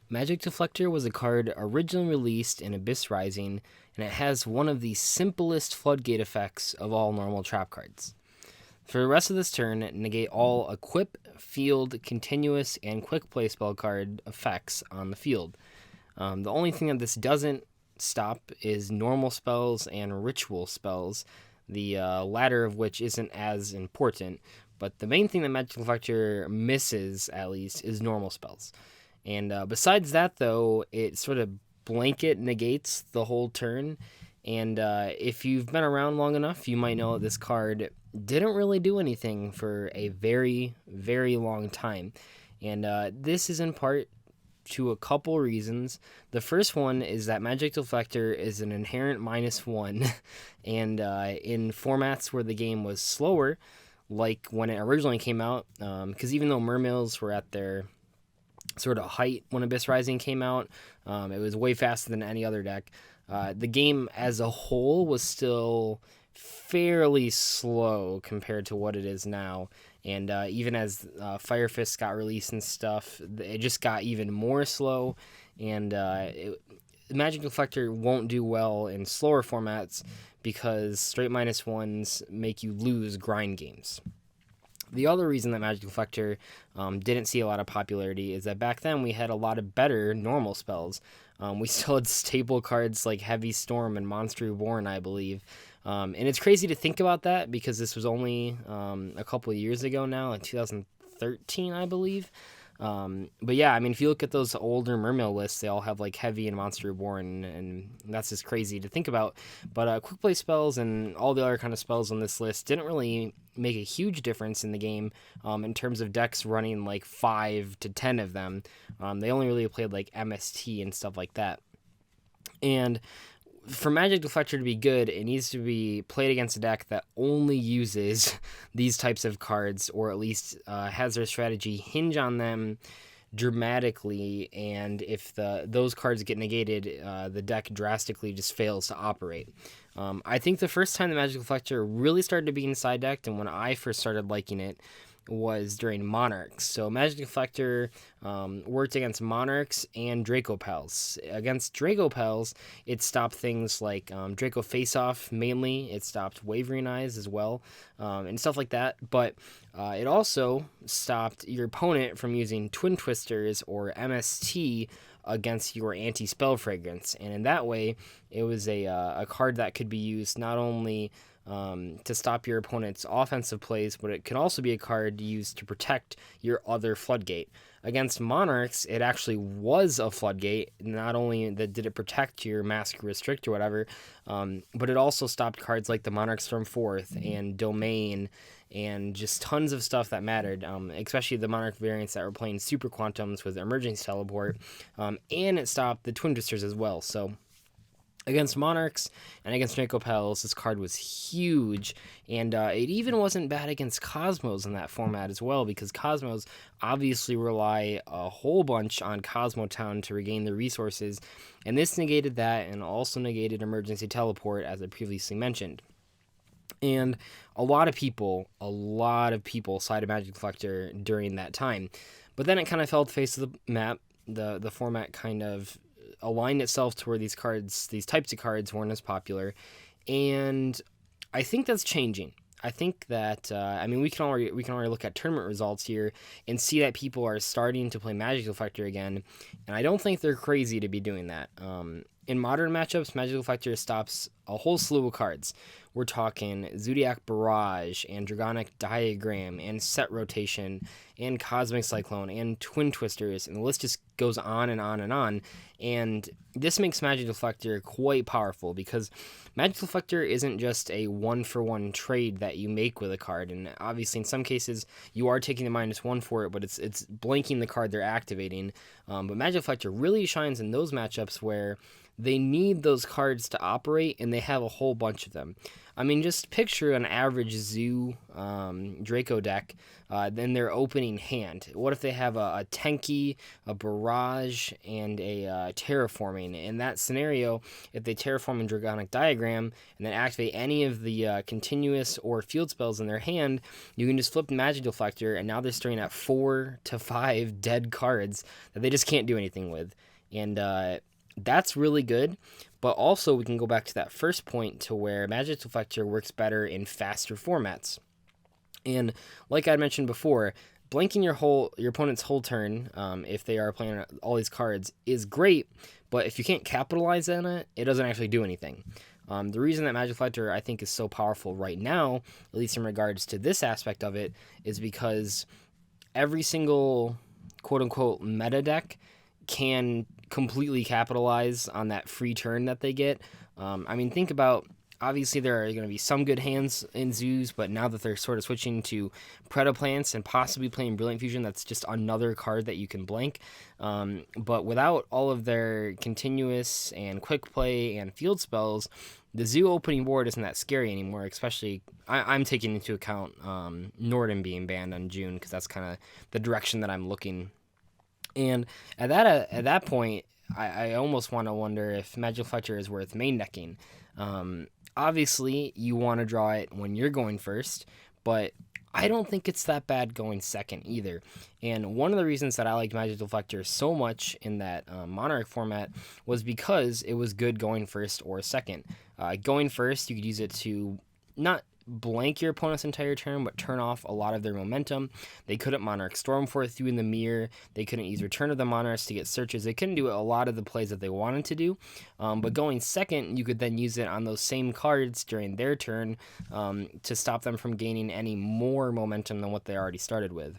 Magic Deflector was a card originally released in Abyss Rising, and it has one of the simplest floodgate effects of all normal trap cards. For the rest of this turn, negate all equip, field, continuous, and quick play spell card effects on the field. The only thing that this doesn't stop is normal spells and ritual spells, the latter of which isn't as important. But the main thing that Magic Deflector misses, at least, is normal spells. And besides that, though, it sort of blanket negates the whole turn. And if you've been around long enough, you might know that this card didn't really do anything for a very, very long time. And this is in part to a couple reasons. The first one is that Magic Deflector is an inherent -1, and in formats where the game was slower, like when it originally came out, because even though Mermills were at their sort of height when Abyss Rising came out, it was way faster than any other deck. The game as a whole was still fairly slow compared to what it is now. And even as Fire Fist got released and stuff, it just got even more slow. And Magic Deflector won't do well in slower formats because straight -1s make you lose grind games. The other reason that Magic Deflector didn't see a lot of popularity is that back then we had a lot of better normal spells. We still had staple cards like Heavy Storm and Monster Reborn, I believe. And it's crazy to think about that because this was only a couple of years ago now, in 2013, I believe. But yeah, I mean, if you look at those older Mermail lists, they all have like Heavy and Monster Reborn, and that's just crazy to think about. But quick play spells and all the other kind of spells on this list didn't really make a huge difference in the game in terms of decks running like 5 to 10 of them. They only really played like MST and stuff like that. And for Magic Deflector to be good, it needs to be played against a deck that only uses these types of cards, or at least has their strategy hinge on them dramatically. And if those cards get negated, the deck drastically just fails to operate. I think the first time the Magic Deflector really started to be inside decked, and when I first started liking it, was during Monarchs. So Magic Deflector worked against Monarchs and Draco Pals. Against Draco Pals, it stopped things like Draco Face-Off mainly. It stopped Wavering Eyes as well, and stuff like that. But it also stopped your opponent from using Twin Twisters or MST against your anti-spell fragrance. And in that way, it was a card that could be used not only to stop your opponent's offensive plays, but it can also be a card used to protect your other floodgate. Against Monarchs, it actually was a floodgate. Not only did it protect your Mask Restrict or whatever, but it also stopped cards like the Monarch Storm Forth and Domain and just tons of stuff that mattered, especially the Monarch variants that were playing Super Quantums with Emergency Teleport, and it stopped the Twin Twisters as well. So against Monarchs and against Draco Pals, this card was huge, and it even wasn't bad against Cosmos in that format as well, because Cosmos obviously rely a whole bunch on Cosmo Town to regain their resources, and this negated that and also negated Emergency Teleport, as I previously mentioned. And a lot of people sided Magic Deflector during that time, but then it kind of fell to the face of the map. The format kind of aligned itself to where these types of cards weren't as popular, and I think that's changing. I think that we can already look at tournament results here and see that people are starting to play Magic Deflector again, and I don't think they're crazy to be doing that. In modern matchups, Magic Deflector stops a whole slew of cards. We're talking Zodiac Barrage and Dragonic Diagram and Set Rotation and Cosmic Cyclone and Twin Twisters, and the list just goes on and on and on. And this makes Magic Deflector quite powerful, because Magic Deflector isn't just a one-for-one trade that you make with a card, and obviously in some cases you are taking the -1 for it, but it's blanking the card they're activating. But Magic Deflector really shines in those matchups where they need those cards to operate, and they have a whole bunch of them. I mean, just picture an average Zoo Draco deck, then their opening hand. What if they have a Tenki, a Barrage, and a Terraforming? In that scenario, if they Terraform and Dragonic Diagram, and then activate any of the continuous or field spells in their hand, you can just flip Magic Deflector, and now they're starting at 4 to 5 dead cards that they just can't do anything with. And that's really good. But also, we can go back to that first point to where Magic Deflector works better in faster formats. And like I mentioned before, blanking your opponent's whole turn, if they are playing all these cards, is great. But if you can't capitalize on it, it doesn't actually do anything. The reason that Magic Deflector, I think, is so powerful right now, at least in regards to this aspect of it, is because every single quote-unquote meta deck can completely capitalize on that free turn that they get. I mean, think about, obviously there are going to be some good hands in Zoos, but now that they're sort of switching to Predaplants and possibly playing Brilliant Fusion, that's just another card that you can blank. But without all of their continuous and quick play and field spells, the Zoo opening board isn't that scary anymore, especially I'm taking into account Norden being banned on June, because that's kind of the direction that I'm looking. And at that point, I almost want to wonder if Magic Deflector is worth main decking. Obviously, you want to draw it when you're going first, but I don't think it's that bad going second either. And one of the reasons that I liked Magic Deflector so much in that Monarch format was because it was good going first or second. Going first, you could use it to not blank your opponent's entire turn, but turn off a lot of their momentum. They couldn't Monarch Stormforth you in the mirror. They couldn't use Return of the Monarchs to get searches. They couldn't do a lot of the plays that they wanted to do. But going second, you could then use it on those same cards during their turn to stop them from gaining any more momentum than what they already started with.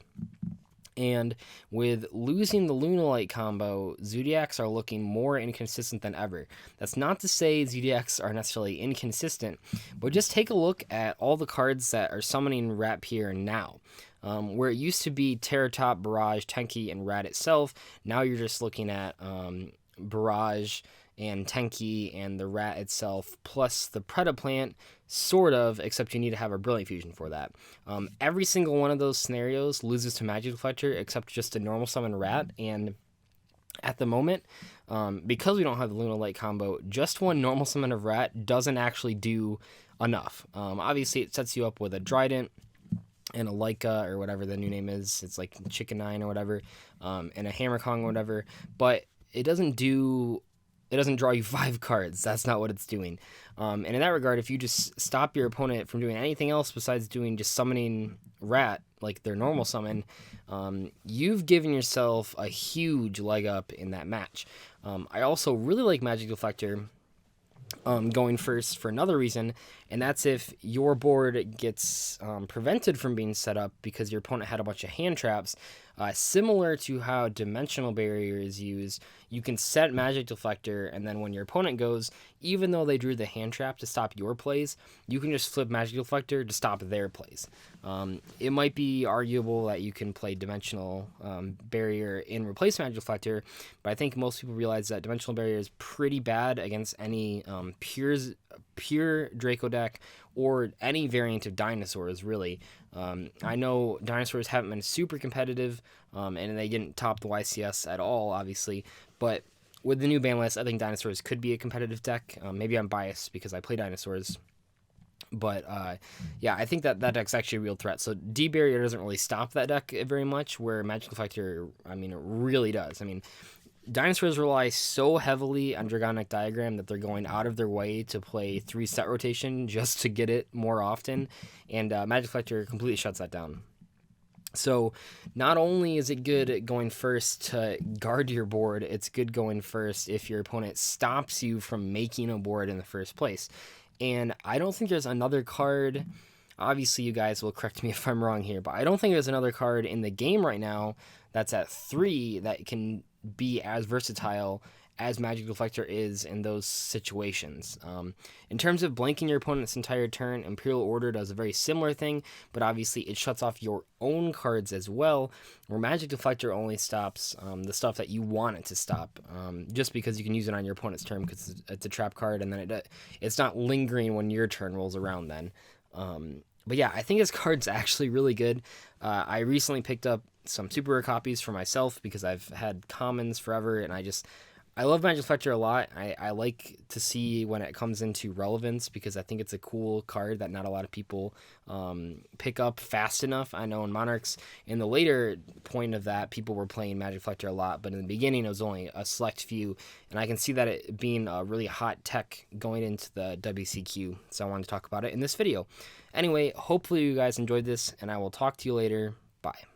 And with losing the Lunalight combo, Zodiacs are looking more inconsistent than ever. That's not to say Zodiacs are necessarily inconsistent, but just take a look at all the cards that are summoning Rat here now. Where it used to be Terratop, Barrage, Tenki, and Rat itself, now you're just looking at Barrage and Tenki and the Rat itself, plus the Predaplant, sort of, except you need to have a Brilliant Fusion for that. Every single one of those scenarios loses to Magic Deflector, except just a normal summon Rat, and at the moment, because we don't have the Lunalight combo, just one normal summon of Rat doesn't actually do enough. Obviously, it sets you up with a Trident and a Leica, or whatever the new name is, it's like Chicken 9 or whatever, and a Hammer Kong or whatever, but it doesn't draw you 5 cards. That's not what it's doing. And in that regard, if you just stop your opponent from doing anything else besides doing just summoning Rat, like their normal summon, you've given yourself a huge leg up in that match. I also really like Magic Deflector going first for another reason, and that's if your board gets prevented from being set up because your opponent had a bunch of hand traps. Similar to how Dimensional Barrier is used, you can set Magic Deflector, and then when your opponent goes, even though they drew the hand trap to stop your plays, you can just flip Magic Deflector to stop their plays. It might be arguable that you can play Dimensional Barrier and replace Magic Deflector, but I think most people realize that Dimensional Barrier is pretty bad against any pure Draco deck or any variant of Dinosaurs, really. I know Dinosaurs haven't been super competitive, and they didn't top the YCS at all, obviously, but with the new ban list, I think Dinosaurs could be a competitive deck. Maybe I'm biased because I play Dinosaurs, but yeah, I think that deck's actually a real threat. So D-Barrier doesn't really stop that deck very much, where Magic Deflector, it really does. Dinosaurs rely so heavily on Dragonic Diagram that they're going out of their way to play 3 set rotation just to get it more often, and Magic Deflector completely shuts that down. So not only is it good going first to guard your board, it's good going first if your opponent stops you from making a board in the first place. And I don't think there's another card, obviously you guys will correct me if I'm wrong here, but I don't think there's another card in the game right now that's at 3 that can be as versatile as Magic Deflector is in those situations. In terms of blanking your opponent's entire turn, Imperial Order does a very similar thing, but obviously it shuts off your own cards as well, where Magic Deflector only stops the stuff that you want it to stop, just because you can use it on your opponent's turn because it's a trap card, and then it's not lingering when your turn rolls around then. But yeah, I think this card's actually really good. I recently picked up some super rare copies for myself because I've had commons forever, and I love Magic Flexure a lot. I like to see when it comes into relevance because I think it's a cool card that not a lot of people pick up fast enough. I know in Monarchs, in the later point of that, people were playing Magic Flexure a lot, but in the beginning it was only a select few, and I can see that it being a really hot tech going into the WCQ, so I wanted to talk about it in this video. Anyway, hopefully you guys enjoyed this, and I will talk to you later. Bye.